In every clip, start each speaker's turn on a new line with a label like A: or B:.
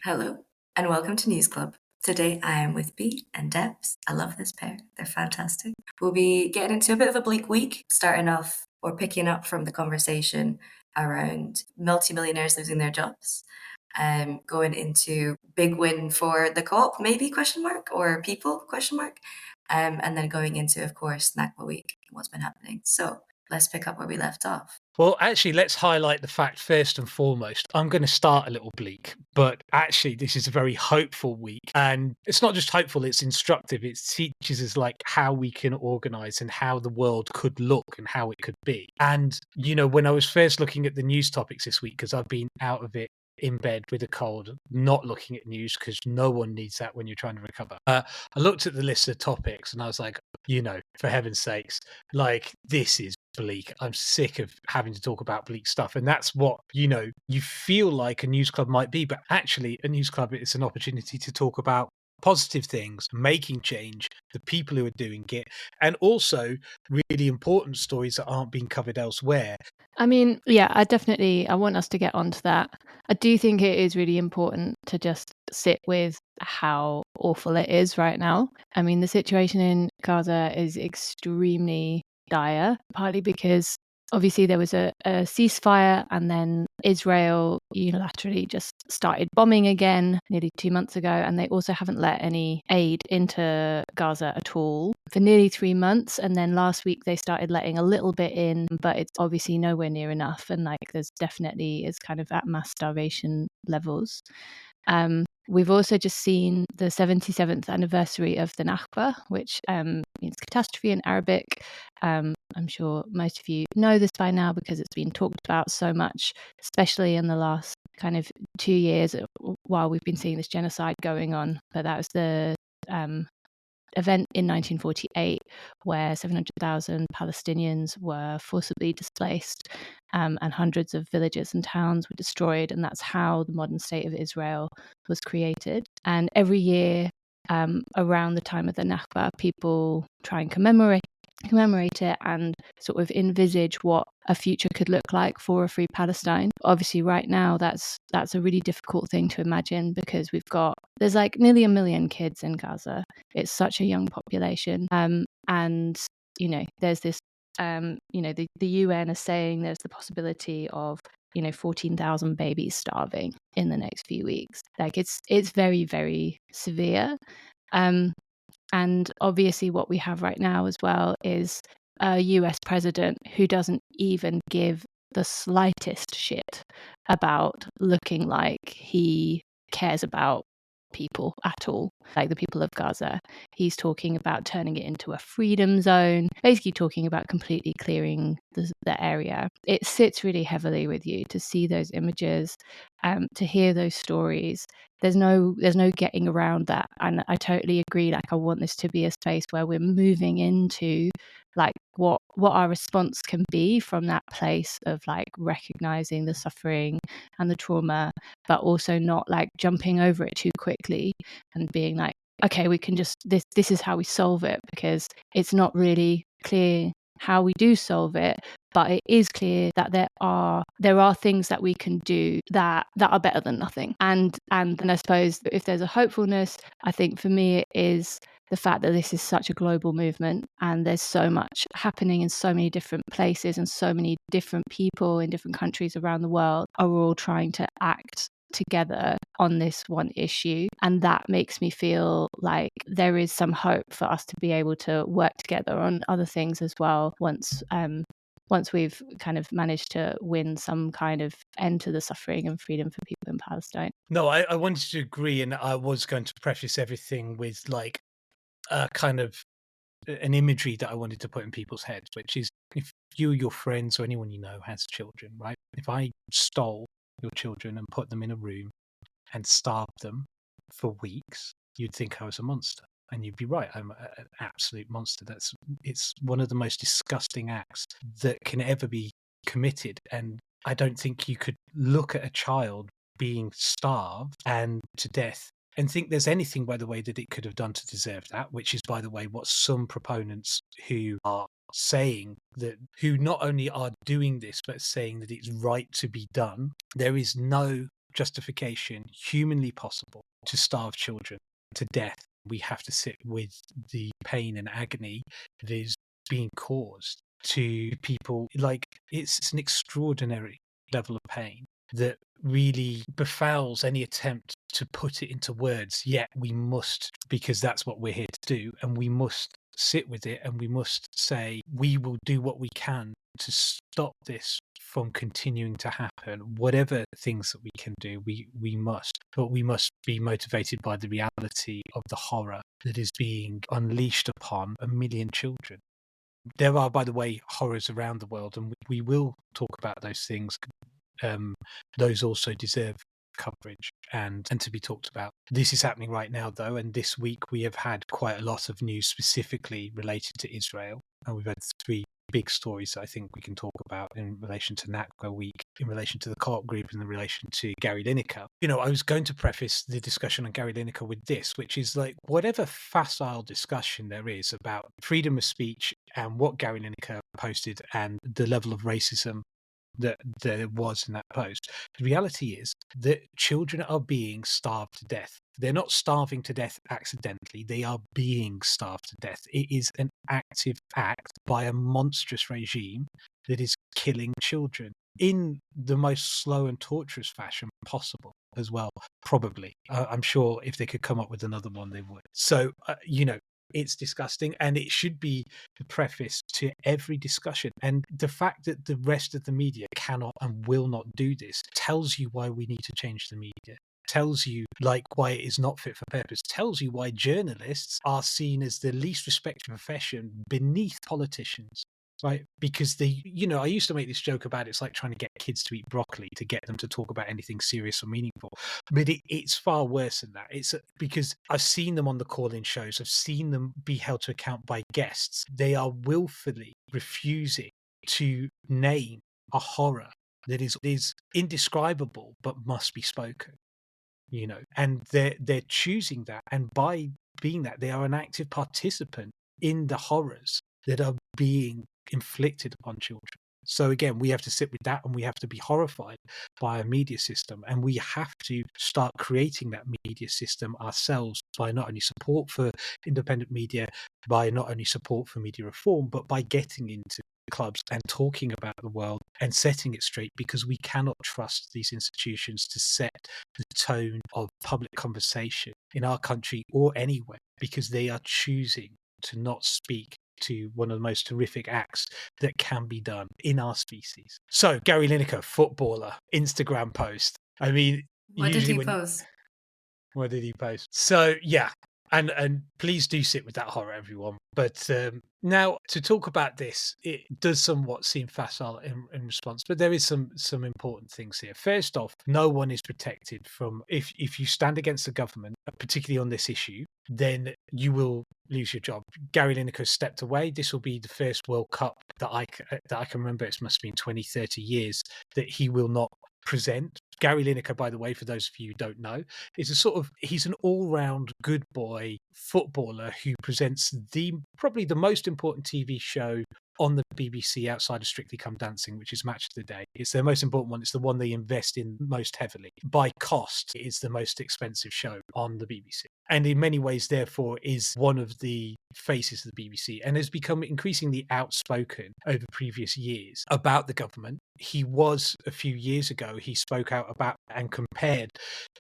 A: Hello, and welcome to News Club. Today I am with B and Debs. I love this pair, they're fantastic. We'll be getting into a bit of a bleak week, starting off or picking up from the conversation around multimillionaires losing their jobs, going into big win for the co-op, maybe question mark, or people question mark, and then going into, of course, Nakba week, what's been happening. So let's pick up where we left off.
B: Well, actually, let's highlight the fact first and foremost. I'm going to start a little bleak, but actually, this is a very hopeful week. And it's not just hopeful, it's instructive. It teaches us like how we can organize and how the world could look and how it could be. And, when I was first looking at the news topics this week, because I've been out of it in bed with a cold, not looking at news because no one needs that when you're trying to recover. I looked at the list of topics and I was like, for heaven's sakes, like this is bleak. I'm sick of having to talk about bleak stuff. And that's what, you feel like a news club might be. But actually, a news club is an opportunity to talk about positive things, making change, the people who are doing it, and also really important stories that aren't being covered elsewhere.
C: I mean, yeah, I want us to get onto that. I do think it is really important to just sit with how awful it is right now. I mean, the situation in Gaza is extremely dire, partly because obviously there was a ceasefire and then Israel unilaterally just started bombing again nearly 2 months ago, and they also haven't let any aid into Gaza at all for nearly 3 months. And then last week they started letting a little bit in, but it's obviously nowhere near enough, and there's definitely is kind of at mass starvation levels. We've also just seen the 77th anniversary of the Nakba, which means catastrophe in Arabic. I'm sure most of you know this by now because it's been talked about so much, especially in the last kind of 2 years while we've been seeing this genocide going on. But that was the event in 1948 where 700,000 Palestinians were forcibly displaced, and hundreds of villages and towns were destroyed, and that's how the modern state of Israel was created. And every year around the time of the Nakba, people try and commemorate it and sort of envisage what a future could look like for a free Palestine. Obviously right now that's a really difficult thing to imagine because there's like nearly 1 million kids in Gaza. It's such a young population, and there's this the UN is saying there's the possibility of 14,000 babies starving in the next few weeks. Like it's very, very severe. And obviously what we have right now as well is a US president who doesn't even give the slightest shit about looking like he cares about people at all, like the people of Gaza. He's talking about turning it into a freedom zone, basically talking about completely clearing the area. It sits really heavily with you to see those images, to hear those stories. There's no getting around that, and I totally agree. Like, I want this to be a space where we're moving into like what our response can be from that place of like recognizing the suffering and the trauma, but also not like jumping over it too quickly and being like, okay, we can just this is how we solve it, because it's not really clear how we do solve it. But it is clear that there are things that we can do that are better than nothing. And I suppose if there's a hopefulness, I think for me it is the fact that this is such a global movement and there's so much happening in so many different places, and so many different people in different countries around the world are all trying to act together on this one issue. And that makes me feel like there is some hope for us to be able to work together on other things as well once we've kind of managed to win some kind of end to the suffering and freedom for people in Palestine.
B: No, I wanted to agree, and I was going to preface everything with like a kind of an imagery that I wanted to put in people's heads, which is if you or your friends or anyone you know has children, right? If I stole your children and put them in a room and starved them for weeks, you'd think I was a monster. And you'd be right. I'm an absolute monster. It's one of the most disgusting acts that can ever be committed. And I don't think you could look at a child being starved and to death and think there's anything, by the way, that it could have done to deserve that, which is, by the way, what some proponents who are saying that, who not only are doing this, but saying that it's right to be done. There is no justification humanly possible to starve children to death. We have to sit with the pain and agony that is being caused to people. Like, it's an extraordinary level of pain that really befouls any attempt to put it into words, yet we must, because that's what we're here to do, and we must sit with it, and we must say we will do what we can to stop this from continuing to happen. Whatever things that we can do, we must, but we must be motivated by the reality of the horror that is being unleashed upon a million children. There are, by the way, horrors around the world, and we will talk about those things. Those also deserve coverage and to be talked about. This is happening right now, though, and this week we have had quite a lot of news specifically related to Israel, and we've had 3 big stories that I think we can talk about in relation to Nakba week, in relation to the co-op group, and in relation to Gary Lineker. You know, I was going to preface the discussion on Gary Lineker with this, which is like, whatever facile discussion there is about freedom of speech and what Gary Lineker posted and the level of racism that there was in that post, the reality is that children are being starved to death. They're not starving to death accidentally. They are being starved to death. It is an active act by a monstrous regime that is killing children in the most slow and torturous fashion possible as well, probably. I'm sure if they could come up with another one, they would. So, it's disgusting, and it should be the preface to every discussion. And the fact that the rest of the media cannot and will not do this tells you why we need to change the media. Tells you why it is not fit for purpose. Tells you why journalists are seen as the least respected profession beneath politicians. Right, because I used to make this joke about it's like trying to get kids to eat broccoli to get them to talk about anything serious or meaningful. But it's far worse than that. It's because I've seen them on the call-in shows. I've seen them be held to account by guests. They are willfully refusing to name a horror that is indescribable but must be spoken. And they're choosing that, and by being that, they are an active participant in the horrors that are being inflicted upon children. So again, we have to sit with that, and we have to be horrified by a media system, and we have to start creating that media system ourselves by not only support for independent media, by not only support for media reform, but by getting into clubs and talking about the world and setting it straight, because we cannot trust these institutions to set the tone of public conversation in our country or anywhere, because they are choosing to not speak to one of the most horrific acts that can be done in our species. So, Gary Lineker, footballer, Instagram post. I mean,
A: what did he post?
B: What did he post? So, yeah. And please do sit with that horror, everyone. But now, to talk about this, it does somewhat seem facile in response, but there is some important things here. First off, no one is protected from, if you stand against the government, particularly on this issue, then you will lose your job. Gary Lineker stepped away. This will be the first World Cup that I can remember. It must be in 20, 30 years that he will not present. Gary Lineker, by the way, for those of you who don't know, he's an all-round good boy footballer who presents probably the most important TV show on the BBC outside of Strictly Come Dancing, which is Match of the Day. It's their most important one. It's the one they invest in most heavily. By cost, it is the most expensive show on the BBC. And in many ways, therefore, is one of the faces of the BBC, and has become increasingly outspoken over previous years about the government. He was, a few years ago, he spoke out about and compared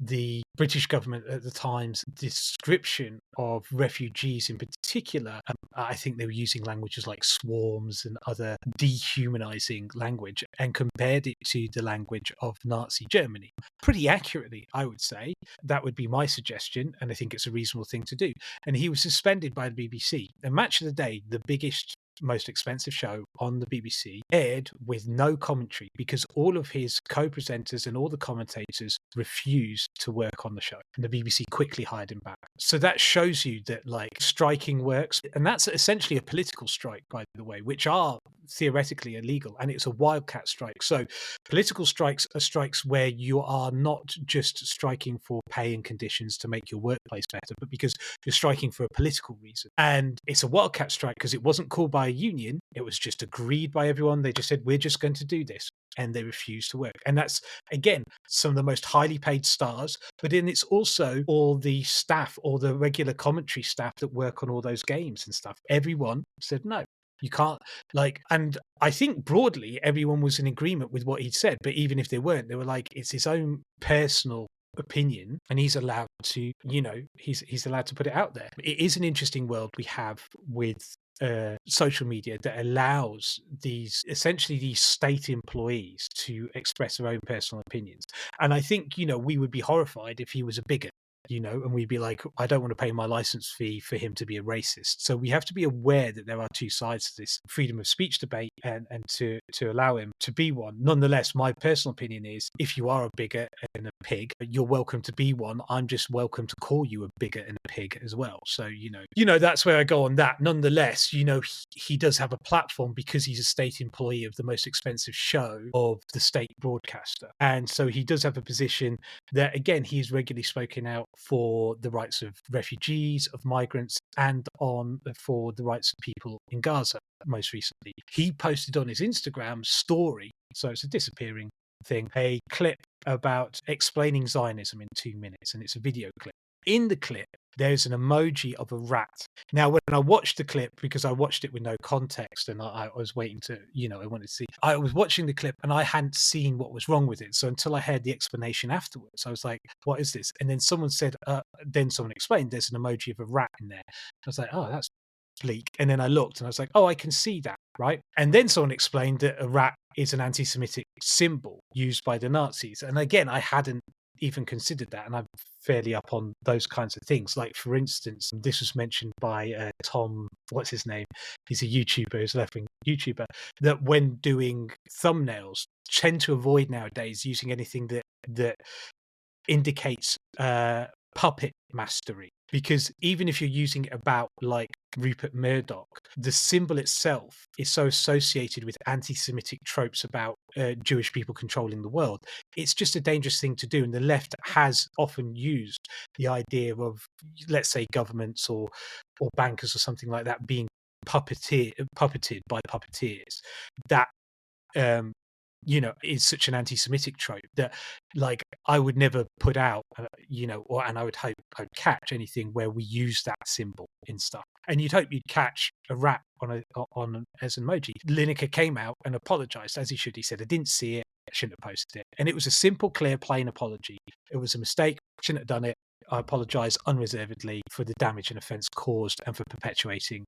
B: the British government at the time's description of refugees in particular. I think they were using languages like swarms and other dehumanizing language, and compared it to the language of Nazi Germany. Pretty accurately, I would say. That would be my suggestion, and I think it's a reasonable thing to do. And he was suspended by the BBC. And Match of the Day, the biggest, most expensive show on the BBC, aired with no commentary because all of his co-presenters and all the commentators refused to work on the show, and the BBC quickly hired him back. So that shows you that striking works, and that's essentially a political strike, by the way, which are theoretically illegal, and it's a wildcat strike. So political strikes are strikes where you are not just striking for pay and conditions to make your workplace better, but because you're striking for a political reason. And it's a wildcat strike because it wasn't called by a union, it was just agreed by everyone. They just said, we're just going to do this, and they refused to work. And that's, again, some of the most highly paid stars, but then it's also all the staff, or the regular commentary staff that work on all those games and stuff. Everyone said no. You can't, and I think broadly everyone was in agreement with what he'd said, but even if they weren't, they were like, it's his own personal opinion, and he's allowed to, he's allowed to put it out there. It is an interesting world we have with social media that allows these state employees to express their own personal opinions. And I think, we would be horrified if he was a bigot, and we'd be like, I don't want to pay my license fee for him to be a racist. So we have to be aware that there are two sides to this freedom of speech debate, and to allow him to be one. Nonetheless, my personal opinion is, if you are a bigot and a pig, you're welcome to be one. I'm just welcome to call you a bigot and a pig as well. So, that's where I go on that. Nonetheless, he does have a platform because he's a state employee of the most expensive show of the state broadcaster. And so he does have a position that, again, he's regularly spoken out for the rights of refugees, of migrants, and for the rights of people in Gaza. Most recently, he posted on his Instagram story, so it's a disappearing thing, a clip about explaining Zionism in 2 minutes, and it's a video clip. In the clip, there's an emoji of a rat. Now, when I watched the clip, because I watched it with no context, and I was waiting to, I wanted to see, I was watching the clip and I hadn't seen what was wrong with it. So until I heard the explanation afterwards, I was like, what is this? And then someone said, then someone explained there's an emoji of a rat in there. I was like, oh, that's bleak. And then I looked and I was like, oh, I can see that, right? And then someone explained that a rat is an anti-Semitic symbol used by the Nazis. And again, I hadn't even considered that, and I'm fairly up on those kinds of things. Like, for instance, this was mentioned by Tom, what's his name? He's a YouTuber, he's a left-wing YouTuber, that when doing thumbnails, tend to avoid nowadays using anything that indicates puppet mastery, because even if you're using it about like Rupert Murdoch, the symbol itself is so associated with anti-Semitic tropes about Jewish people controlling the world. It's just a dangerous thing to do, and the left has often used the idea of, let's say, governments or bankers or something like that being puppeted by puppeteers. That is such an anti-Semitic trope that, like, I would never put out, and I would hope I'd catch anything where we use that symbol in stuff. And you'd hope you'd catch a rat on as an emoji. Lineker came out and apologized, as he should. He said, I didn't see it, I shouldn't have posted it. And it was a simple, clear, plain apology. It was a mistake, shouldn't have done it. I apologise unreservedly for the damage and offence caused and for perpetuating,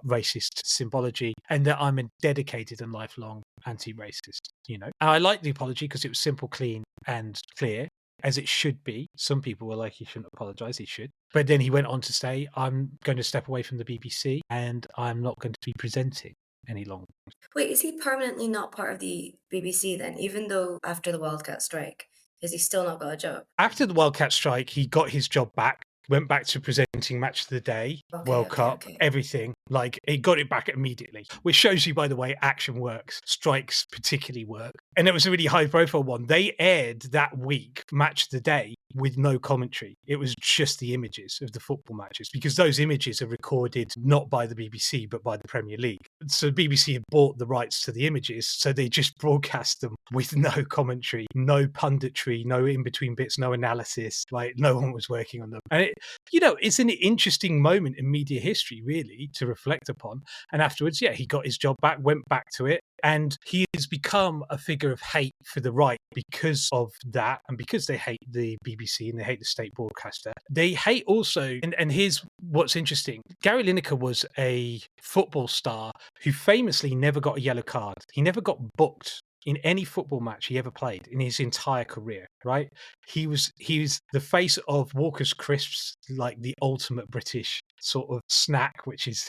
B: racist symbology, and that I'm a dedicated and lifelong anti-racist, And I like the apology because it was simple, clean and clear, as it should be. Some people were like, he shouldn't apologise, he should. But then he went on to say, I'm going to step away from the BBC and I'm not going to be presenting any longer.
A: Wait, is he permanently not part of the BBC then, even though after the Wildcat Strike? Has he still not got a job?
B: After the Wildcat Strike, he got his job back, went back to presenting Match of the Day, World Cup, everything. Like, he got it back immediately, which shows you, by the way, action works. Strikes particularly work. And it was a really high-profile one. They aired that week Match of the Day with no commentary. It was just the images of the football matches, because those images are recorded not by the BBC, but by the Premier League. So BBC had bought the rights to the images, so they just broadcast them with no commentary, no punditry, no in-between bits, no analysis. Like, no one was working on them. And it's an interesting moment in media history, really, to reflect upon. And afterwards, he got his job back, went back to it, and he has become a figure of hate for the right because of that, and because they hate the BBC and they hate the state broadcaster. They hate also, and here's what's interesting, Gary Lineker was a football star who famously never got a yellow card. He never got booked in any football match he ever played in his entire career, right? He was the face of Walker's Crisps, like the ultimate British sort of snack, which is,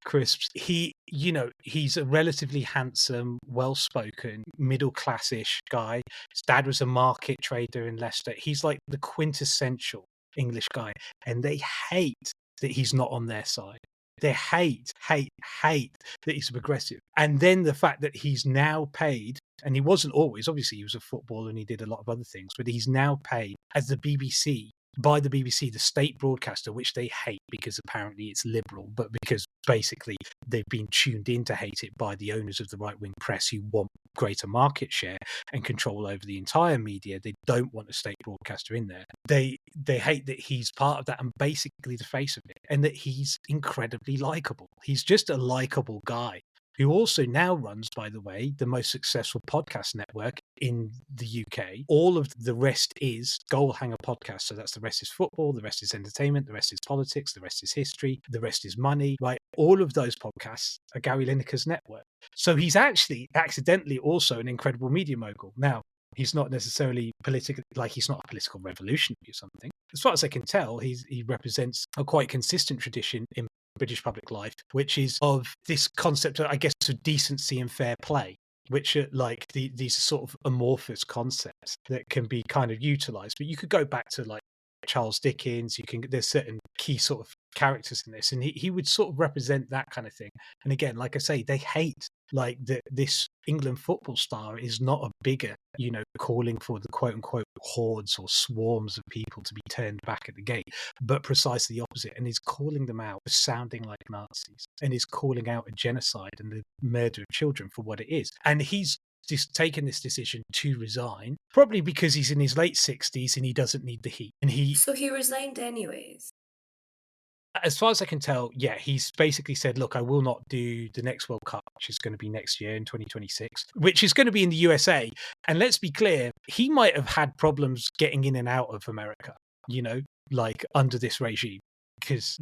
B: crisps. He's a relatively handsome, well-spoken, middle-class-ish guy. His dad was a market trader in Leicester. He's like the quintessential English guy, and they hate that he's not on their side. They hate that he's progressive. And then the fact that he's now paid, and he wasn't always, obviously he was a footballer and he did a lot of other things, but he's now paid as the BBC, by the BBC, the state broadcaster, which they hate because apparently it's liberal, but because basically they've been tuned in to hate it by the owners of the right-wing press who want greater market share and control over the entire media. They don't want a state broadcaster in there. They hate that he's part of that and basically the face of it, and that he's incredibly likable. He's just a likable guy who also now runs, by the way, the most successful podcast network in the UK. All of the rest is Goal Hanger podcast. So that's the rest is football, the rest is entertainment, the rest is politics, the rest is history, the rest is money, right? All of those podcasts are Gary Lineker's network. So he's actually accidentally also an incredible media mogul. Now, he's not necessarily political, like he's not a political revolutionary or something. As far as I can tell, he represents a quite consistent tradition in British public life, which is of this concept, I guess, of decency and fair play, which are like these sort of amorphous concepts that can be kind of utilized. But you could go back to like Charles Dickens. There's certain key sort of characters in this, and he would sort of represent that kind of thing. And again, like I say, they hate like that this England football star is not a bigger, calling for the quote unquote hordes or swarms of people to be turned back at the gate, but precisely the opposite, and is calling them out for sounding like Nazis, and is calling out a genocide and the murder of children for what it is. And he's just taken this decision to resign, probably because he's in his late 60s and he doesn't need the heat. And
A: So he resigned anyways.
B: As far as I can tell, yeah, he's basically said, look, I will not do the next World Cup, which is going to be next year in 2026, which is going to be in the USA. And let's be clear, he might have had problems getting in and out of America, like under this regime.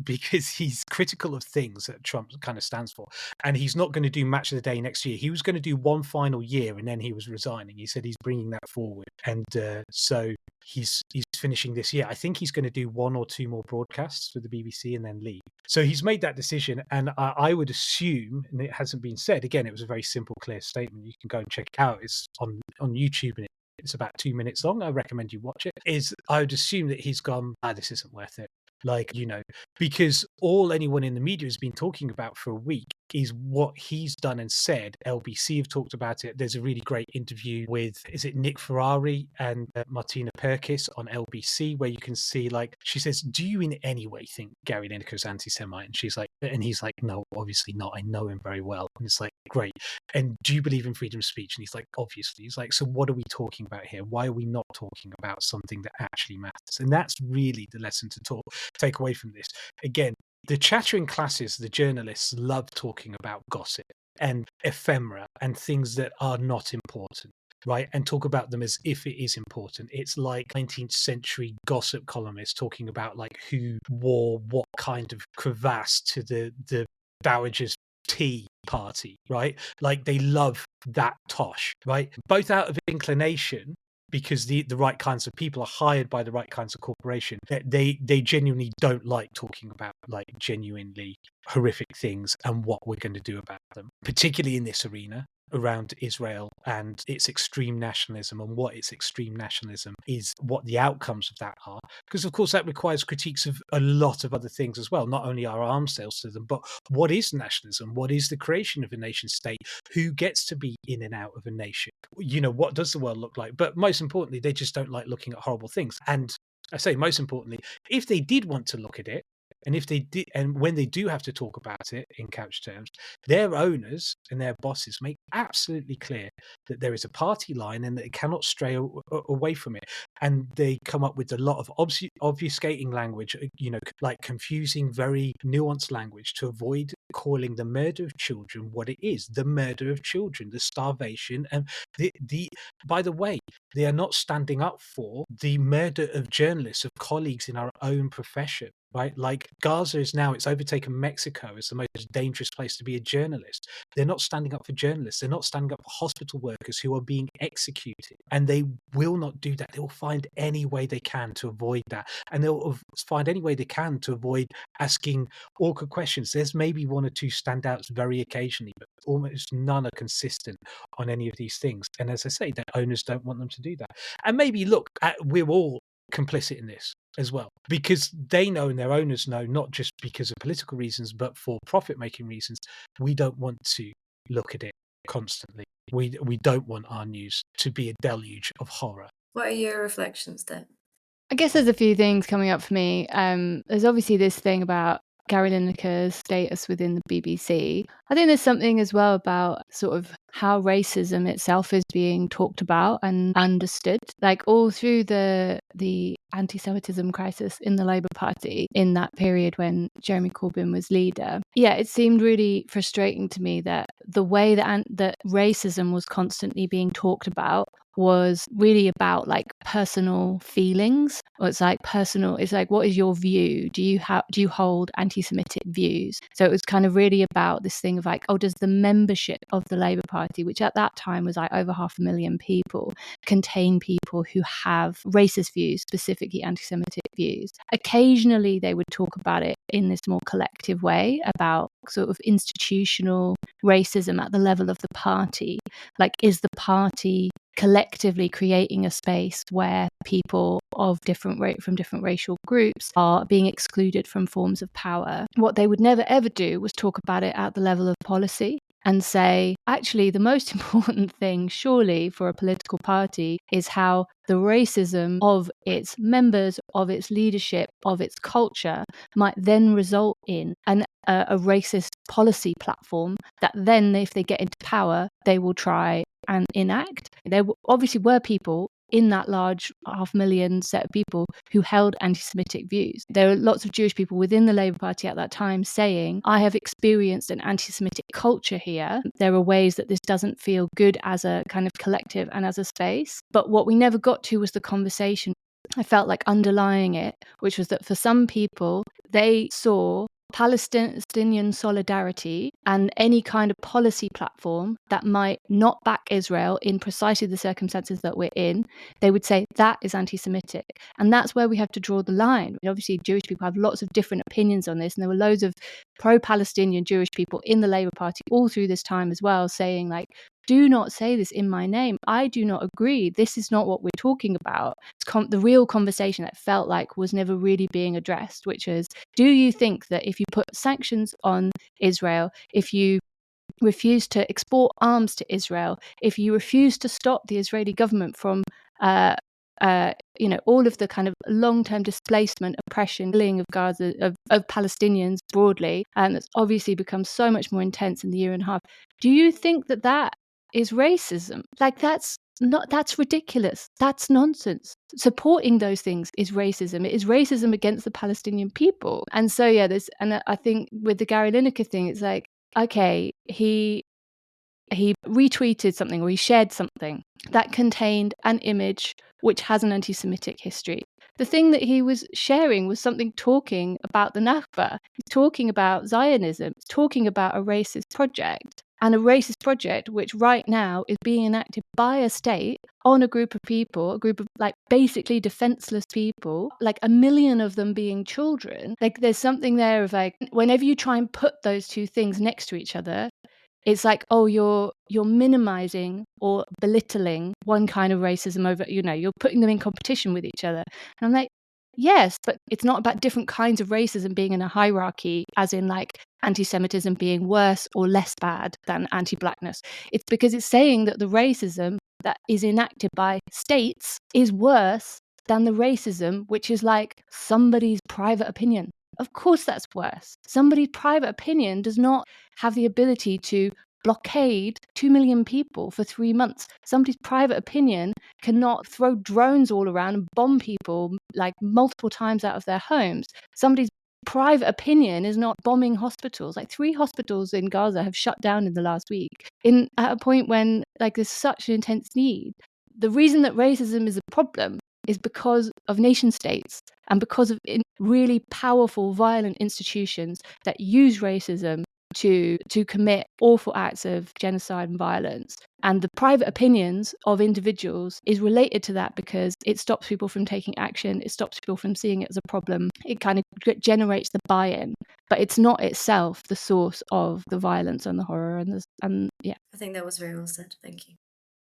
B: Because he's critical of things that Trump kind of stands for. And he's not going to do match of the day next year. He was going to do one final year and then he was resigning. He said he's bringing that forward. And so he's finishing this year. I think he's going to do one or two more broadcasts for the BBC and then leave. So he's made that decision. And I would assume, and it hasn't been said, again, it was a very simple, clear statement. You can go and check it out. It's on YouTube and it's about 2 minutes long. I recommend you watch it. I would assume that he's gone, this isn't worth it. Because all anyone in the media has been talking about for a week is what he's done and said. LBC have talked about it. There's a really great interview with, is it Nick Ferrari and Martina Perkis on LBC, where you can see, like, she says, do you in any way think Gary Lineker's anti-Semite? And he's like, no, obviously not. I know him very well. And it's like, great. And do you believe in freedom of speech? And he's like, obviously. He's like, so what are we talking about here? Why are we not talking about something that actually matters? And that's really the lesson to take away from this. Again, the chattering classes, the journalists, love talking about gossip and ephemera and things that are not important, right? And talk about them as if it is important. It's like 19th century gossip columnists talking about like who wore what kind of crevasse to the Dowager's tea party, right? Like they love that tosh, right? Both out of inclination, because the right kinds of people are hired by the right kinds of corporation, that they genuinely don't like talking about like genuinely horrific things and what we're going to do about them, particularly in this arena around Israel and its extreme nationalism, and what its extreme nationalism is, what the outcomes of that are. Because of course that requires critiques of a lot of other things as well, not only our arms sales to them, but what is nationalism? What is the creation of a nation state? Who gets to be in and out of a nation? What does the world look like? But most importantly, they just don't like looking at horrible things. And I say most importantly, if they did want to look at it, and if they did, and when they do have to talk about it in couch terms, their owners and their bosses make absolutely clear that there is a party line and that it cannot stray away from it. And they come up with a lot of obfuscating language, like confusing, very nuanced language to avoid calling the murder of children what it is: the murder of children, the starvation, and the. By the way, they are not standing up for the murder of journalists, of colleagues in our own profession. Right, like Gaza is now, it's overtaken Mexico as the most dangerous place to be a journalist. They're not standing up for journalists. They're not standing up for hospital workers who are being executed. And they will not do that. They will find any way they can to avoid that. And they'll find any way they can to avoid asking awkward questions. There's maybe one or two standouts very occasionally, but almost none are consistent on any of these things. And as I say, their owners don't want them to do that. And maybe, look, we're all complicit in this as well, because they know and their owners know, not just because of political reasons, but for profit-making reasons. We don't want to look at it constantly. We don't want our news to be a deluge of horror.
A: What are your reflections, Deb?
C: I guess there's a few things coming up for me. There's obviously this thing about Gary Lineker's status within the BBC. I think there's something as well about sort of how racism itself is being talked about and understood, like all through the anti-Semitism crisis in the Labour Party in that period when Jeremy Corbyn was leader. Yeah, it seemed really frustrating to me that the way that racism was constantly being talked about was really about like personal feelings, or it's like what is your view? Do you hold anti-Semitic views? So it was kind of really about this thing of like, oh, does the membership of the Labour Party, which at that time was like over 500,000 people, contain people who have racist views, specifically anti-Semitic views? Occasionally they would talk about it in this more collective way about sort of institutional racism at the level of the party. Like, is the party collectively creating a space where people of from different racial groups are being excluded from forms of power? What they would never ever do was talk about it at the level of policy and say, actually, the most important thing, surely, for a political party is how the racism of its members, of its leadership, of its culture might then result in a racist policy platform that then, if they get into power, they will try and enact. There obviously were people in that large 500,000 set of people who held anti-Semitic views. There were lots of Jewish people within the Labour Party at that time saying, I have experienced an anti-Semitic culture here. There are ways that this doesn't feel good as a kind of collective and as a space. But what we never got to was the conversation, I felt like, underlying it, which was that for some people, they saw Palestinian solidarity and any kind of policy platform that might not back Israel in precisely the circumstances that we're in, they would say that is anti-Semitic. And that's where we have to draw the line. And obviously, Jewish people have lots of different opinions on this, and there were loads of pro-Palestinian Jewish people in the Labour Party all through this time as well, saying like, do not say this in my name. I do not agree. This is not what we're talking about. It's the real conversation that felt like was never really being addressed, which is, do you think that if you put sanctions on Israel, if you refuse to export arms to Israel, if you refuse to stop the Israeli government from all of the kind of long-term displacement, oppression, killing of Gaza, of Palestinians broadly, and that's obviously become so much more intense in the year and a half, do you think that that is racism? Like, that's ridiculous. That's nonsense. Supporting those things is racism. It is racism against the Palestinian people. And so, yeah, I think with the Gary Lineker thing, it's like, okay, he retweeted something, or he shared something that contained an image which has an anti-Semitic history. The thing that he was sharing was something talking about the Nakba, talking about Zionism, talking about a racist project. And a racist project which right now is being enacted by a state on a group of people, a group of like basically defenseless people, like 1 million of them being children. Like, there's something there of like, whenever you try and put those two things next to each other, it's like, oh, you're minimizing or belittling one kind of racism over, you're putting them in competition with each other. And I'm like, yes, but it's not about different kinds of racism being in a hierarchy, as in like anti-Semitism being worse or less bad than anti-blackness. It's because it's saying that the racism that is enacted by states is worse than the racism which is like somebody's private opinion. Of course that's worse. Somebody's private opinion does not have the ability to blockade 2 million people for 3 months. Somebody's private opinion cannot throw drones all around and bomb people like multiple times out of their homes. Somebody's private opinion is not bombing hospitals. Like 3 hospitals in Gaza have shut down in the last week at a point when like there's such an intense need. The reason that racism is a problem is because of nation states and because of really powerful, violent institutions that use racism to commit awful acts of genocide and violence. And the private opinions of individuals is related to that because it stops people from taking action. It stops people from seeing it as a problem. It kind of generates the buy-in, but it's not itself the source of the violence and the horror and yeah.
A: I think that was very well said. Thank you.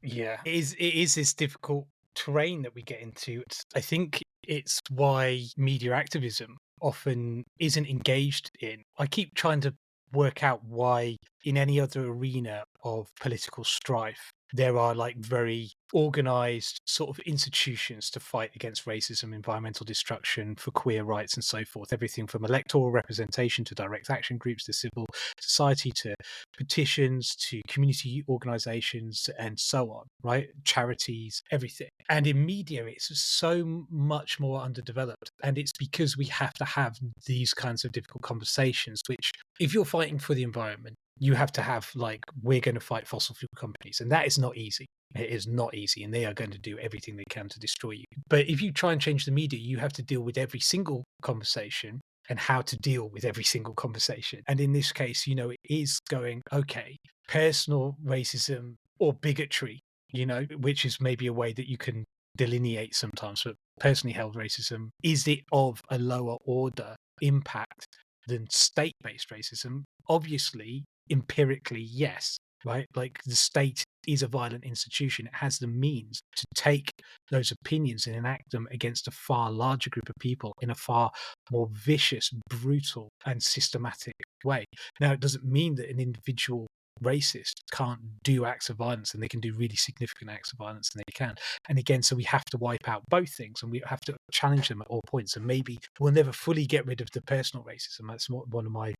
B: Yeah, it is this difficult terrain that we get into. I think it's why media activism often isn't engaged in. I keep trying to work out why in any other arena of political strife there are like very organized sort of institutions to fight against racism, environmental destruction, for queer rights and so forth. Everything from electoral representation to direct action groups to civil society to petitions to community organizations and so on, right? Charities, everything. And in media, it's so much more underdeveloped. And it's because we have to have these kinds of difficult conversations, which if you're fighting for the environment, you have to have like, we're going to fight fossil fuel companies. And that is not easy. It is not easy, and they are going to do everything they can to destroy you. But if you try and change the media, you have to deal with every single conversation and how to deal with every single conversation. And in this case, it is going, okay, personal racism or bigotry, which is maybe a way that you can delineate sometimes. But personally held racism, is it of a lower order impact than state-based racism? Obviously, empirically, yes. Right? Like the state is a violent institution. It has the means to take those opinions and enact them against a far larger group of people in a far more vicious, brutal, and systematic way. Now, it doesn't mean that an individual racist can't do acts of violence, and they can do really significant acts of violence, and they can. And again, so we have to wipe out both things, and we have to challenge them at all points. And maybe we'll never fully get rid of the personal racism. That's one of my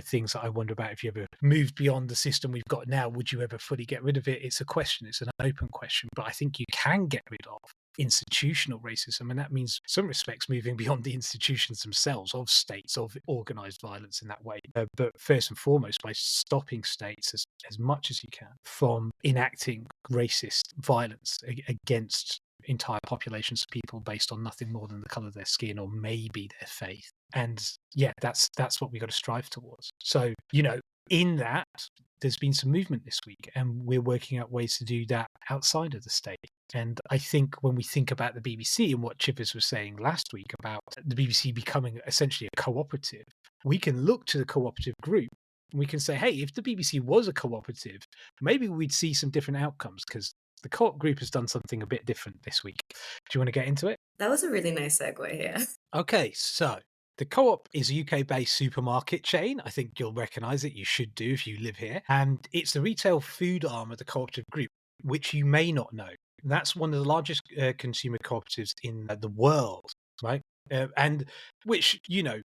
B: things that I wonder about. If you ever moved beyond the system we've got now, would you ever fully get rid of it? It's a question. It's an open question. But I think you can get rid of institutional racism, and that means in some respects moving beyond the institutions themselves of states, of organized violence in that way, but first and foremost by stopping states as much as you can from enacting racist violence against entire populations of people based on nothing more than the color of their skin or maybe their faith. And yeah, that's what we got to strive towards. So in that, there's been some movement this week, and we're working out ways to do that outside of the state. And I think when we think about the BBC and what Chivers was saying last week about the BBC becoming essentially a cooperative, we can look to the cooperative group and we can say, hey, if the BBC was a cooperative, maybe we'd see some different outcomes, because the co-op group has done something a bit different this week. Do you want to get into it?
A: That was a really nice segue here.
B: Okay, so the Co-op is a UK-based supermarket chain. I think you'll recognise it. You should do if you live here. And it's the retail food arm of the cooperative group, which you may not know. That's one of the largest consumer cooperatives in the world, right? And which,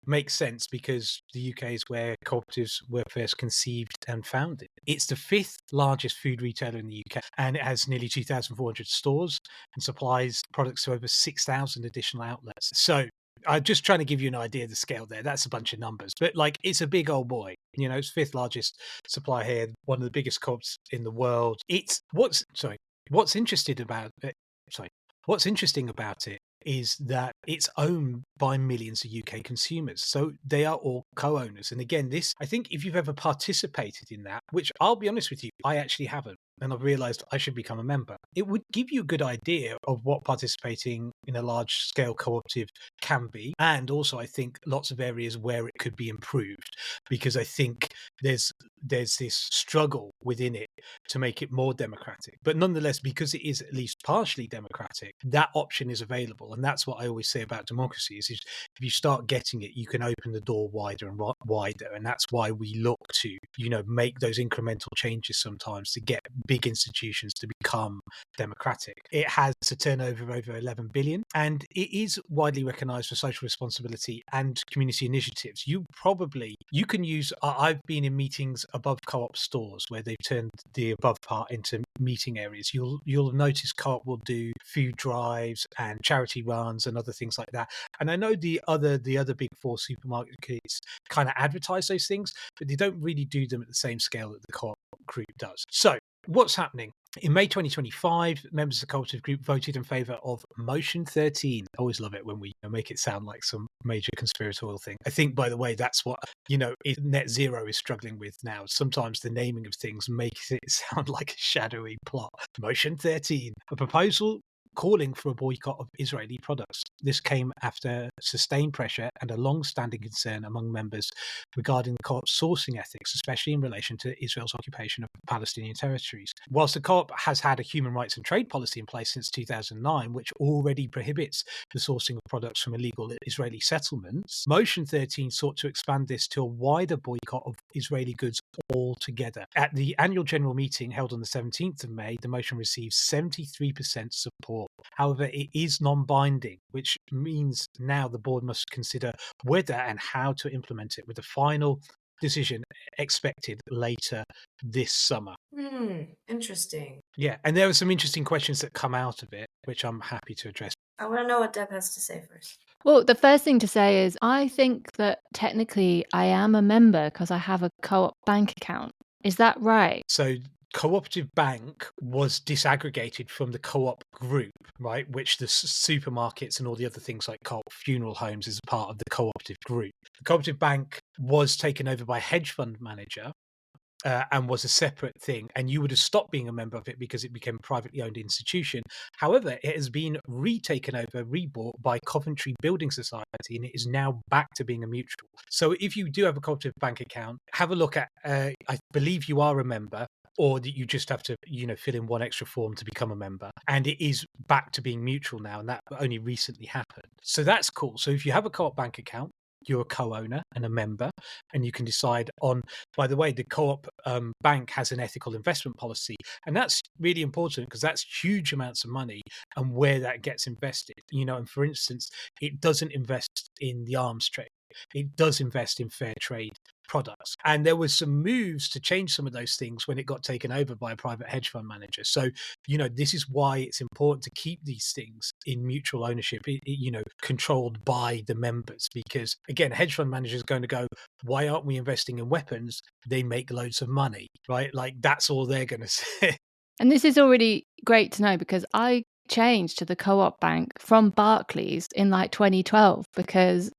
B: makes sense because the UK is where cooperatives were first conceived and founded. It's the 5th largest food retailer in the UK, and it has nearly 2,400 stores and supplies products to over 6,000 additional outlets. So I'm just trying to give you an idea of the scale there. That's a bunch of numbers, but it's a big old boy. It's 5th largest supplier here, one of the biggest co-ops in the world. What's interesting about it is that it's owned by millions of UK consumers. So they are all co-owners. And again, I think if you've ever participated in that, which I'll be honest with you, I actually haven't, and I've realized I should become a member, it would give you a good idea of what participating in a large scale cooperative can be. And also, I think lots of areas where it could be improved, because I think there's this struggle within it to make it more democratic. But nonetheless, because it is at least partially democratic, that option is available. And that's what I always say about democracy is if you start getting it, you can open the door wider and wider. And that's why we look to, make those incremental changes sometimes to get big institutions to become democratic. It has a turnover of over 11 billion, and it is widely recognized for social responsibility and community initiatives. You can use, I've been in meetings above co-op stores where they've turned the above part into meeting areas. You'll notice co-op will do food drives and charity runs and other things like that. And I know the other big 4 supermarkets kind of advertise those things, but they don't really do them at the same scale that the co-op group does. So what's happening? In May 2025, members of the cooperative group voted in favour of Motion 13. I always love it when we make it sound like some major conspiratorial thing. I think, by the way, that's what, net zero is struggling with now. Sometimes the naming of things makes it sound like a shadowy plot. Motion 13, a proposal calling for a boycott of Israeli products. This came after sustained pressure and a long-standing concern among members regarding the co-op's sourcing ethics, especially in relation to Israel's occupation of Palestinian territories. Whilst the co-op has had a human rights and trade policy in place since 2009, which already prohibits the sourcing of products from illegal Israeli settlements, Motion 13 sought to expand this to a wider boycott of Israeli goods altogether. At the annual general meeting held on the 17th of May, the motion received 73% support. However, it is non-binding, which means now the board must consider whether and how to implement it, with the final decision expected later this summer.
A: Interesting.
B: Yeah, and there are some interesting questions that come out of it, which I'm happy to address.
A: I want to know what Deb has to say first.
C: Well, the first thing to say is I think that technically I am a member because I have a co-op bank account. Is that right?
B: So Cooperative Bank was disaggregated from the co-op group, right, which the supermarkets and all the other things like co-op funeral homes is part of the cooperative group. The Cooperative Bank was taken over by a hedge fund manager and was a separate thing, and you would have stopped being a member of it because it became a privately owned institution. However, it has been retaken over, rebought by Coventry Building Society, and it is now back to being a mutual. So if you do have a Cooperative Bank account, have a look at, I believe you are a member, or that you just have to, fill in one extra form to become a member. And it is back to being mutual now, and that only recently happened. So that's cool. So if you have a co-op bank account, you're a co-owner and a member, and you can decide on, by the way, the co-op bank has an ethical investment policy, and that's really important because that's huge amounts of money and where that gets invested. And for instance, it doesn't invest in the arms trade. It does invest in fair trade products. And there was some moves to change some of those things when it got taken over by a private hedge fund manager. So, this is why it's important to keep these things in mutual ownership, controlled by the members. Because again, hedge fund managers are going to go, why aren't we investing in weapons? They make loads of money, right? Like that's all they're going to say.
C: And this is already great to know because I changed to the co-op bank from Barclays in like 2012 because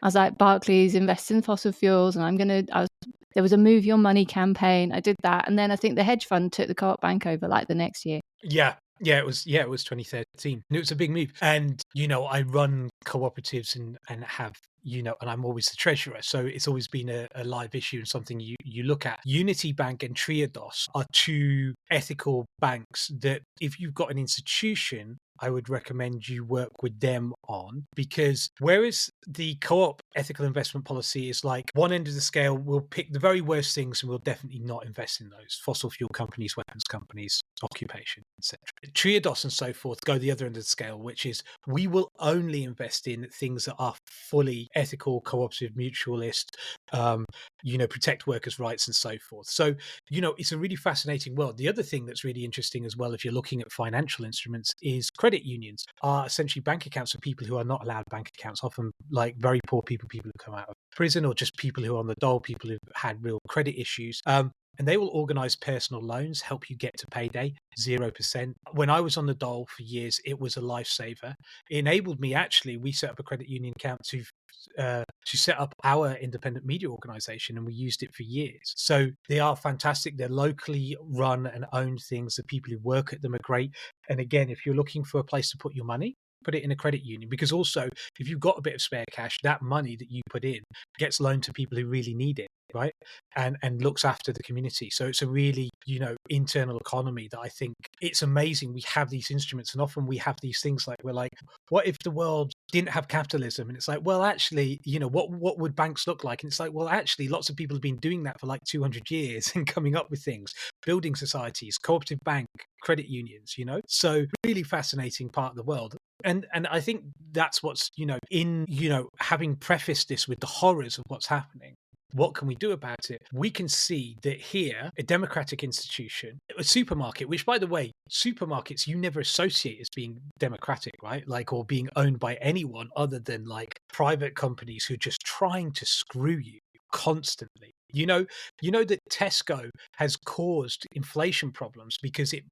C: I was like, Barclays invests in fossil fuels, and there was a Move Your Money campaign. I did that, and then I think the hedge fund took the co-op bank over like the next year.
B: Yeah, it was 2013, and it was a big move. And I run cooperatives and have and I'm always the treasurer, so it's always been a live issue and something you look at. Unity Bank and Triodos are two ethical banks that, if you've got an institution, I would recommend you work with them on, because whereas the co-op ethical investment policy is like one end of the scale, we'll pick the very worst things and we'll definitely not invest in those: fossil fuel companies, weapons companies, occupation, etc. Triodos and so forth go the other end of the scale, which is we will only invest in things that are fully ethical, cooperative, mutualist, protect workers' rights and so forth. So, it's a really fascinating world. The other thing that's really interesting as well, if you're looking at financial instruments, is credit unions are essentially bank accounts for people who are not allowed bank accounts, often like very poor people who come out of prison, or just people who are on the dole, people who've had real credit issues. And they will organize personal loans, help you get to payday, 0%. When I was on the dole for years, it was a lifesaver. It enabled me, actually, we set up a credit union account to set up our independent media organization, and we used it for years. So they are fantastic. They're locally run and owned things. The people who work at them are great. And again, if you're looking for a place to put your money, put it in a credit union, because also if you've got a bit of spare cash, that money that you put in gets loaned to people who really need it, right? And looks after the community. So it's a really, internal economy that I think it's amazing we have these instruments. And often we have these things like, we're like, what if the world didn't have capitalism? And it's like, well, actually, what would banks look like? And it's like, well, actually, lots of people have been doing that for like 200 years and coming up with things: building societies, cooperative bank, credit unions, so really fascinating part of the world. And I think that's what's, having prefaced this with the horrors of what's happening, what can we do about it? We can see that here, a democratic institution, a supermarket, which, by the way, supermarkets you never associate as being democratic, right? Like, or being owned by anyone other than like private companies who are just trying to screw you constantly. You know that Tesco has caused inflation problems because it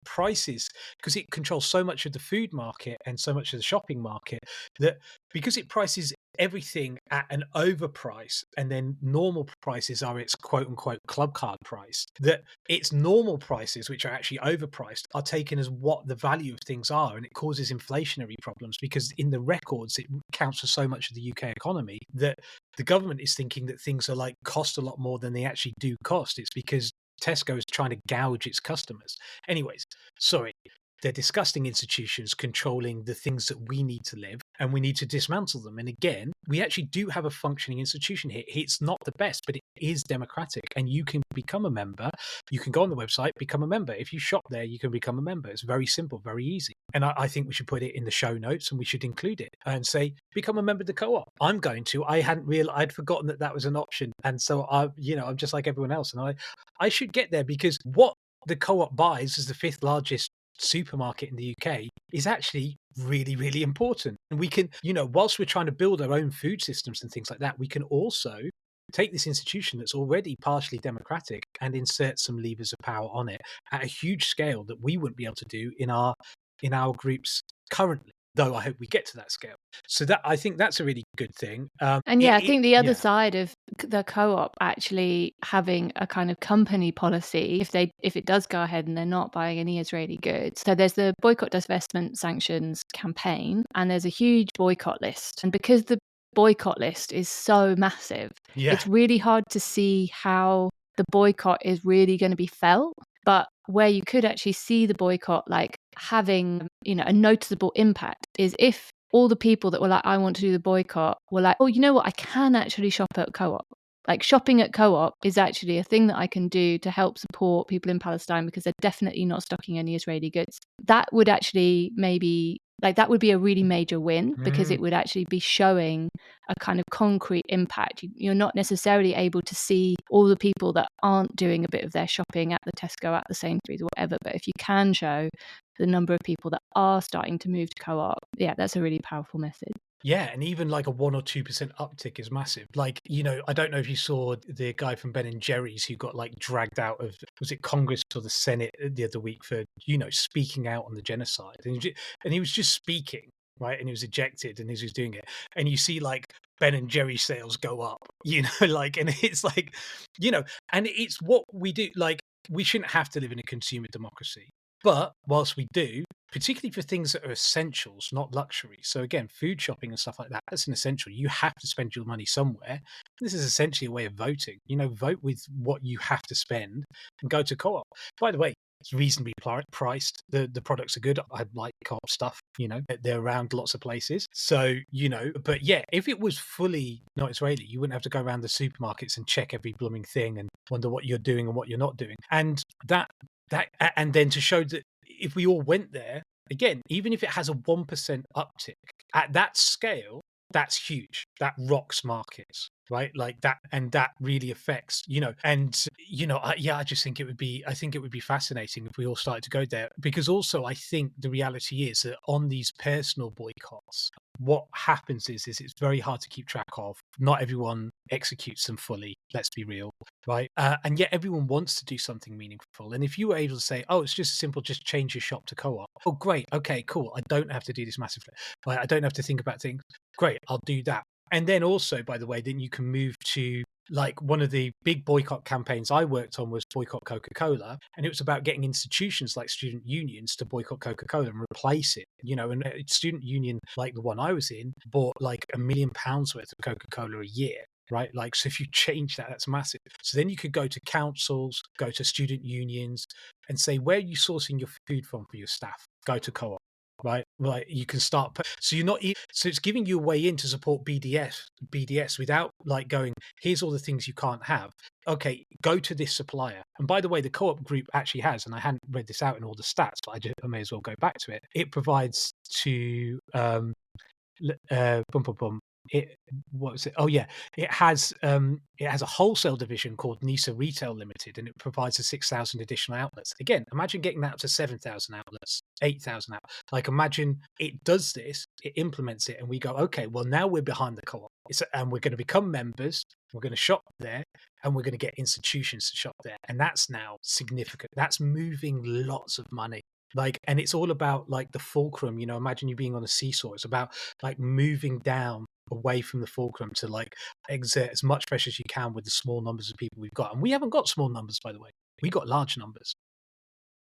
B: controls so much of the food market and so much of the shopping market, that because it prices everything at an overprice, and then normal prices are its quote unquote club card price, that its normal prices, which are actually overpriced, are taken as what the value of things are, and it causes inflationary problems because in the records it counts for so much of the UK economy that the government is thinking that things are like cost a lot more than they actually do cost. It's because Tesco is trying to gouge its customers. Anyways, sorry. They're disgusting institutions controlling the things that we need to live, and we need to dismantle them. And again, we actually do have a functioning institution here. It's not the best, but it is democratic, and you can become a member. You can go on the website, become a member. If you shop there, you can become a member. It's very simple, very easy. And I think we should put it in the show notes, and we should include it and say, become a member of the co-op. I'm going to. I hadn't realized, I'd forgotten that was an option. And so I'm just like everyone else. And I should get there, because what the co-op buys as the 5th largest supermarket in the UK is actually really, really important. And we can, whilst we're trying to build our own food systems and things like that, we can also take this institution that's already partially democratic and insert some levers of power on it at a huge scale that we wouldn't be able to do in our groups currently, though I hope we get to that scale. So that, I think that's a really good thing.
C: And I think the other side of the co-op actually having a kind of company policy, if it does go ahead and they're not buying any Israeli goods. So there's the boycott, divestment, sanctions campaign, and there's a huge boycott list. And because the boycott list is so massive, it's really hard to see how the boycott is really going to be felt. But where you could actually see the boycott like having, a noticeable impact is if all the people that were like, I want to do the boycott, were like, oh, you know what? I can actually shop at co-op. Like, shopping at co-op is actually a thing that I can do to help support people in Palestine because they're definitely not stocking any Israeli goods. That would actually that would be a really major win, because it would actually be showing a kind of concrete impact. You're not necessarily able to see all the people that aren't doing a bit of their shopping at the Tesco, at the Sainsbury's or whatever. But if you can show the number of people that are starting to move to co-op, that's a really powerful message.
B: Yeah, and even like a 1 or 2% uptick is massive. Like, I don't know if you saw the guy from Ben and Jerry's who got like dragged out of, was it Congress or the Senate the other week for, speaking out on the genocide. And he was just speaking, right? And he was ejected, and he was doing it. And you see like Ben and Jerry sales go up, like, and it's like, and it's what we do. Like, we shouldn't have to live in a consumer democracy. But whilst we do, particularly for things that are essentials, not luxury. So again, food shopping and stuff like that, that's an essential. You have to spend your money somewhere. This is essentially a way of voting. Vote with what you have to spend and go to co-op. By the way, it's reasonably priced. The products are good. I like co-op stuff, they're around lots of places. So, but yeah, if it was fully not Israeli, you wouldn't have to go around the supermarkets and check every blooming thing and wonder what you're doing and what you're not doing. And and then to show that if we all went there, again, even if it has a 1% uptick at that scale, that's huge. That rocks markets, right? Like that, and that really affects, I just think it would be fascinating if we all started to go there, because also I think the reality is that on these personal boycotts, what happens is it's very hard to keep track of. Not everyone executes them fully, let's be real, right? And yet everyone wants to do something meaningful. And if you were able to say, oh, it's just simple, just change your shop to co-op. Oh, great. Okay, cool. I don't have to do this massively. Right? I don't have to think about things. Great, I'll do that. And then also, by the way, then you can move to, like, one of the big boycott campaigns I worked on was boycott Coca-Cola. And it was about getting institutions like student unions to boycott Coca-Cola and replace it. And a student union like the one I was in bought like £1 million worth of Coca-Cola a year. Right? Like, so if you change that, that's massive. So then you could go to councils, go to student unions and say, where are you sourcing your food from for your staff? Go to co-op. Right, you can start. So you're not. So it's giving you a way in to support BDS without like going, here's all the things you can't have. Okay, go to this supplier. And by the way, the co-op group actually has, and I hadn't read this out in all the stats, but I may as well go back to it. It provides to what was it? Oh yeah, it has a wholesale division called Nisa Retail Limited, and it provides 6,000 additional outlets. Again, imagine getting that up to 7,000 outlets, 8,000 outlets. Like, imagine it does this, it implements it, and we go, okay, well now we're behind the co-op, and we're going to become members. We're going to shop there, and we're going to get institutions to shop there, and that's now significant. That's moving lots of money. Like, and it's all about like the fulcrum, you know, imagine you being on a seesaw. It's about like moving down away from the fulcrum to like exert as much pressure as you can with the small numbers of people we've got. And we haven't got small numbers, by the way. We got large numbers.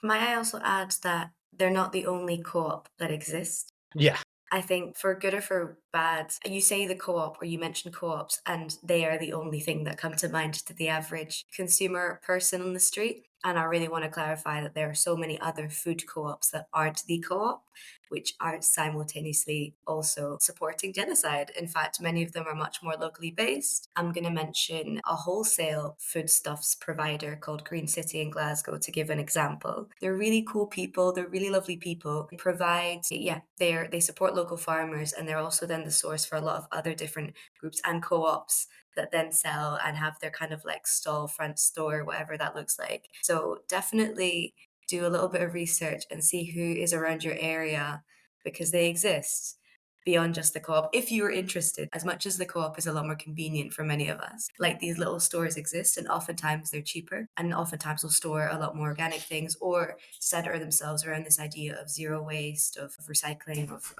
A: Might I also add that they're not the only co-op that exists?
B: Yeah.
A: I think for good or for bad, you say the co-op or you mention co-ops, and they are the only thing that come to mind to the average consumer person on the street. And I really want to clarify that there are so many other food co-ops that aren't the co-op, which are simultaneously also supporting genocide. In fact, many of them are much more locally based. I'm going to mention a wholesale foodstuffs provider called Green City in Glasgow to give an example. They're really cool people. They're really lovely people. They provide, they support local farmers, and they're also then the source for a lot of other different groups and co-ops that then sell and have their kind of like stall front store, whatever that looks like. So definitely do a little bit of research and see who is around your area, because they exist beyond just the co-op if you're interested. As much as the co-op is a lot more convenient for many of us, like these little stores exist, and oftentimes they're cheaper, and oftentimes will store a lot more organic things or center themselves around this idea of zero waste, of recycling, of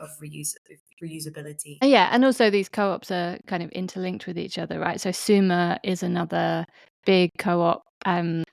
A: reusability.
C: Yeah, and also these co-ops are kind of interlinked with each other, right? So Suma is another big co-op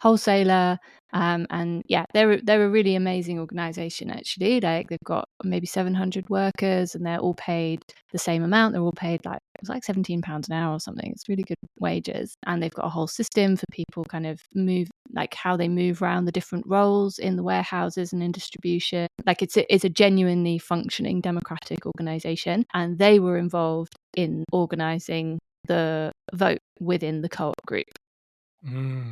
C: wholesaler, and yeah, they're a really amazing organization actually. Like they've got maybe 700 workers, and they're all paid the same amount. They're all paid like it was like £17 an hour or something. It's really good wages, and they've got a whole system for people kind of move, like how they move around the different roles in the warehouses and in distribution. Like it's a genuinely functioning democratic organization, and they were involved in organizing the vote within the co-op group.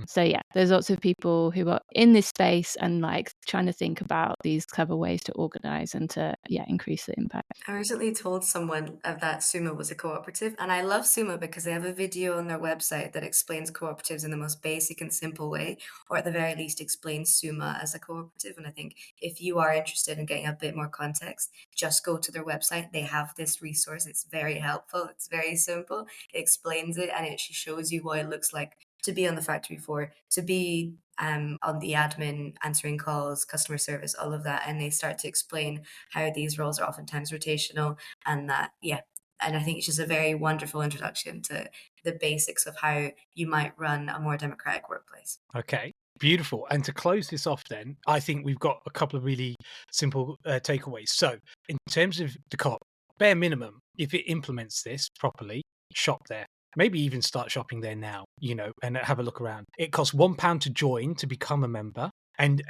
C: So yeah, there's lots of people who are in this space and like trying to think about these clever ways to organize and to increase the impact.
A: I recently told someone that Suma was a cooperative, and I love Suma because they have a video on their website that explains cooperatives in the most basic and simple way, or at the very least explains Suma as a cooperative. And I think if you are interested in getting a bit more context, just go to their website. They have this resource. It's very helpful. It's very simple. It explains it, and it actually shows you what it looks like to be on the factory floor, to be on the admin, answering calls, customer service, all of that. And they start to explain how these roles are oftentimes rotational, and that, and I think it's just a very wonderful introduction to the basics of how you might run a more democratic workplace.
B: Okay, beautiful. And to close this off then, I think we've got a couple of really simple takeaways. So in terms of the co-op, bare minimum, if it implements this properly, shop there. Maybe even start shopping there now, you know, and have a look around. It costs £1 to join, to become a member. And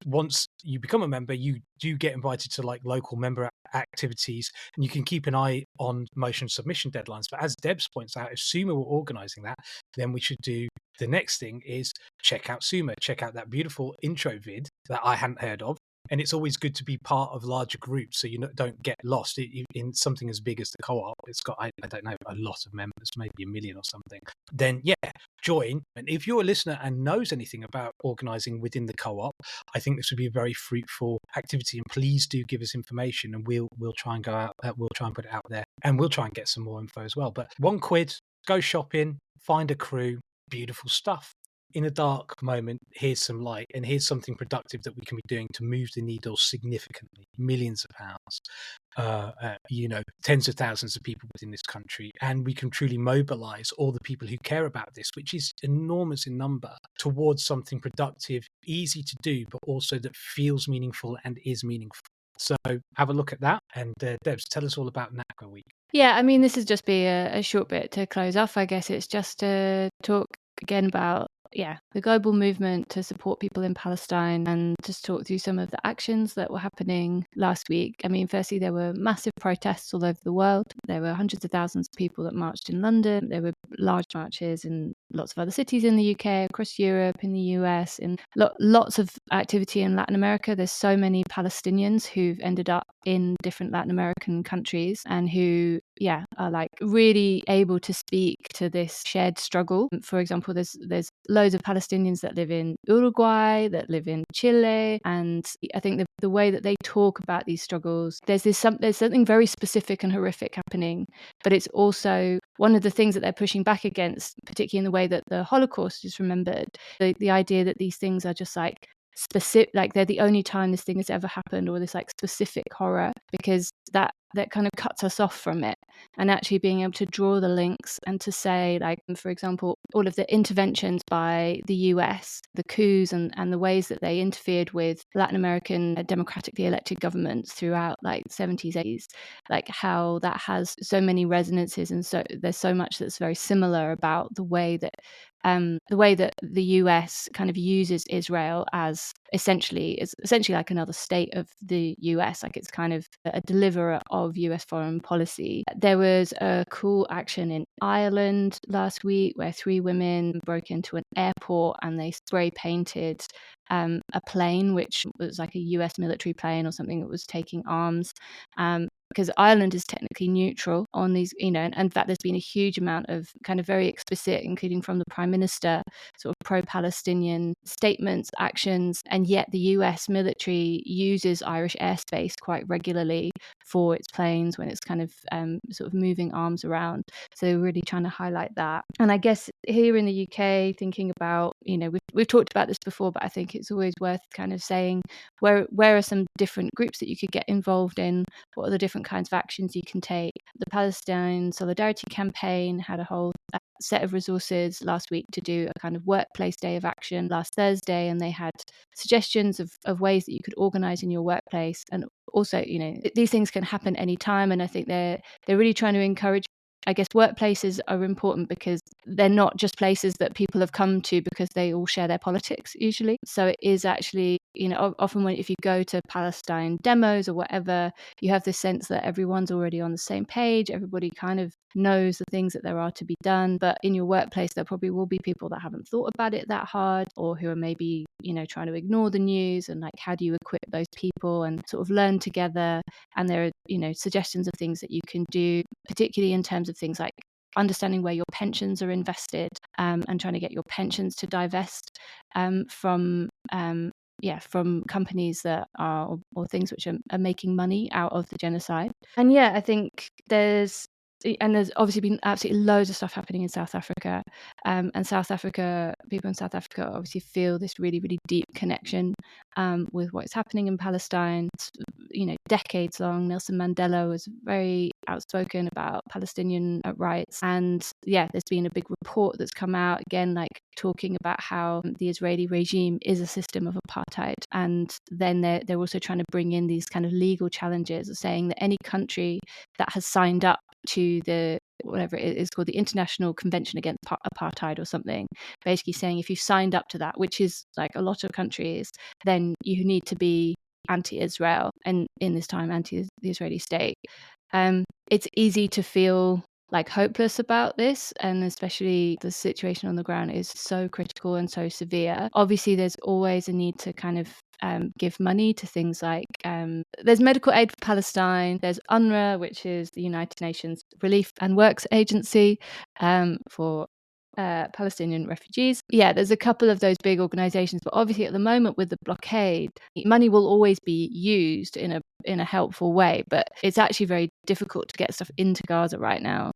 B: once you become a member, you do get invited to like local member activities, and you can keep an eye on motion submission deadlines. But as Debs points out, if Suma were organising that, then we should do the next thing is check out Suma, check out that beautiful intro vid that I hadn't heard of. And it's always good to be part of larger groups so you don't get lost in something as big as the co-op. It's got, I don't know, a lot of members, maybe 1 million or something. Then, join. And if you're a listener and knows anything about organising within the co-op, I think this would be a very fruitful activity. And please do give us information, and we'll try and go out. We'll try and put it out there, and we'll try and get some more info as well. But £1, go shopping, find a crew, beautiful stuff. In a dark moment, here's some light, and here's something productive that we can be doing to move the needle significantly. Millions of pounds, tens of thousands of people within this country, and we can truly mobilize all the people who care about this, which is enormous in number, towards something productive, easy to do, but also that feels meaningful and is meaningful. So have a look at that. And Debs, tell us all about Nakba Week.
C: Yeah, I mean, this is just be a short bit to close off. I guess it's just to talk again about the global movement to support people in Palestine, and just talk through some of the actions that were happening last week. I mean, firstly, there were massive protests all over the world. There were hundreds of thousands of people that marched in London. There were large marches in lots of other cities in the UK, across Europe, in the US, in lots of activity in Latin America. There's so many Palestinians who've ended up in different Latin American countries, and who are like really able to speak to this shared struggle. For example, there's loads of Palestinians that live in Uruguay, that live in Chile, and I think the way that they talk about these struggles, there's something very specific and horrific happening, but it's also one of the things that they're pushing back against, particularly in the way that the Holocaust is remembered, the idea that these things are just like specific, like they're the only time this thing has ever happened, or this like specific horror, because that kind of cuts us off from it. And actually being able to draw the links and to say, like, for example, all of the interventions by the US, the coups and the ways that they interfered with Latin American democratically elected governments throughout like 70s, 80s, like how that has so many resonances, and so there's so much that's very similar about the way that the US kind of uses Israel as essentially like another state of the US, like it's kind of a deliverer of US foreign policy. There was a cool action in Ireland last week where 3 women broke into an airport and they spray painted a plane, which was like a US military plane or something that was taking arms. Because Ireland is technically neutral on these, and in fact, there's been a huge amount of kind of very explicit, including from the Prime Minister, sort of pro-Palestinian statements, actions, and yet the US military uses Irish airspace quite regularly for its planes when it's kind of sort of moving arms around. So they're really trying to highlight that. And I guess here in the UK, thinking about, we've talked about this before, but I think it's always worth kind of saying where are some different groups that you could get involved in? What are the different kinds of actions you can take? The Palestine Solidarity Campaign had a whole set of resources last week to do a kind of workplace day of action last Thursday, and they had suggestions of ways that you could organize in your workplace. And also, these things can happen anytime, and I think they're really trying to encourage, I guess, workplaces are important because they're not just places that people have come to because they all share their politics usually. So it is actually, often if you go to Palestine demos or whatever, you have this sense that everyone's already on the same page. Everybody kind of knows the things that there are to be done. But in your workplace, there probably will be people that haven't thought about it that hard, or who are maybe, trying to ignore the news. And like, how do you equip those people and sort of learn together? And there are, suggestions of things that you can do, particularly in terms of things like understanding where your pensions are invested, and trying to get your pensions to divest from companies that are or things which are making money out of the genocide. And I think there's obviously been absolutely loads of stuff happening in South Africa, and people in South Africa obviously feel this really, really deep connection with what's happening in Palestine. It's, decades long. Nelson Mandela was very outspoken about Palestinian rights, and there's been a big report that's come out again, like talking about how the Israeli regime is a system of apartheid. And then they're also trying to bring in these kind of legal challenges, saying that any country that has signed up to the whatever it is called, the International Convention Against Apartheid or something, basically saying if you've signed up to that, which is like a lot of countries, then you need to be anti-Israel, and in this time anti the Israeli state. It's easy to feel like hopeless about this, and especially the situation on the ground is so critical and so severe. Obviously there's always a need to kind of give money to things like there's medical aid for Palestine, there's UNRWA, which is the United Nations Relief and Works Agency for Palestinian refugees. There's a couple of those big organizations, but obviously at the moment with the blockade, money will always be used in a helpful way, but it's actually very difficult to get stuff into Gaza right now.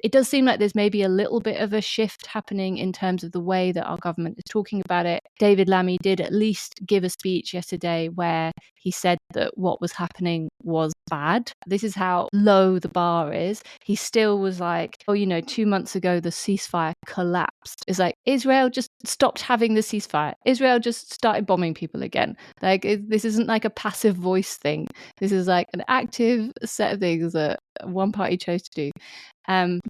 C: It does seem like there's maybe a little bit of a shift happening in terms of the way that our government is talking about it. David Lammy did at least give a speech yesterday where he said that what was happening was bad. This is how low the bar is. He still was like, 2 months ago, the ceasefire collapsed. It's like, Israel just stopped having the ceasefire. Israel just started bombing people again. Like, this isn't like a passive voice thing. This is like an active set of things that one party chose to do.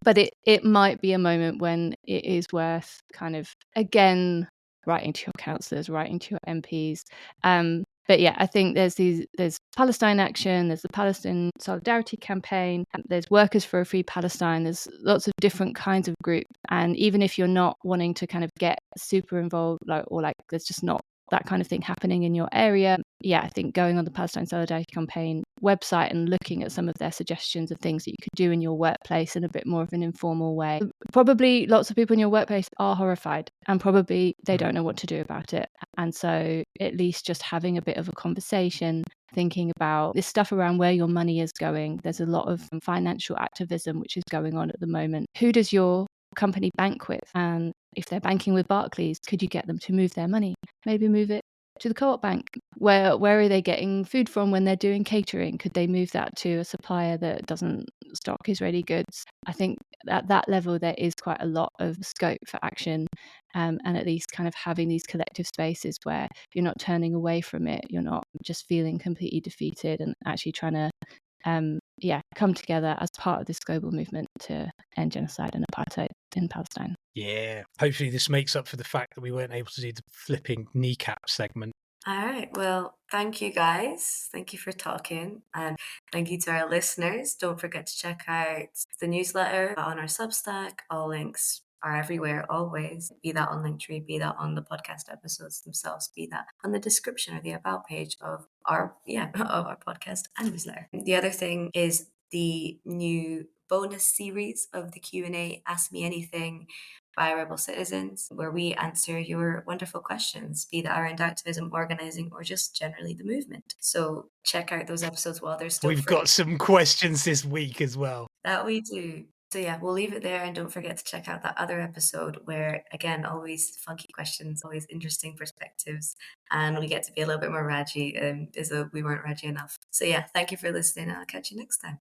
C: But it might be a moment when it is worth kind of, again, writing to your councillors, writing to your MPs. But I think there's Palestine Action, there's the Palestine Solidarity Campaign, there's Workers for a Free Palestine, there's lots of different kinds of groups. And even if you're not wanting to kind of get super involved, or there's just not that kind of thing happening in your area, I think going on the Palestine Solidarity Campaign website and looking at some of their suggestions of things that you could do in your workplace in a bit more of an informal way. Probably lots of people in your workplace are horrified, and probably they don't know what to do about it. And so at least just having a bit of a conversation, thinking about this stuff around where your money is going. There's a lot of financial activism which is going on at the moment. Who does your company bank with? And if they're banking with Barclays, could you get them to move their money? Maybe move it to the co-op bank. Where are they getting food from when they're doing catering? Could they move that to a supplier that doesn't stock Israeli goods? I think at that level there is quite a lot of scope for action, and at least kind of having these collective spaces where you're not turning away from it, you're not just feeling completely defeated, and actually trying to come together as part of this global movement to end genocide and apartheid in Palestine.
B: Yeah, hopefully this makes up for the fact that we weren't able to do the flipping kneecap segment.
A: All right. Well, thank you guys. Thank you for talking. And thank you to our listeners. Don't forget to check out the newsletter on our Substack. All links are everywhere, always. Be that on Linktree, be that on the podcast episodes themselves, be that on the description or the about page of our podcast and newsletter. The other thing is the new bonus series of the Q&A Ask Me Anything by Rebel Citizens, where we answer your wonderful questions, be that around activism, organizing, or just generally the movement. So check out those episodes while they're still
B: We've
A: free.
B: got some questions this week as well.
A: That we do. So yeah, we'll leave it there, and don't forget to check out that other episode where, again, always funky questions, always interesting perspectives, and we get to be a little bit more raggy, as though we weren't raggy enough. So yeah, thank you for listening, and I'll catch you next time.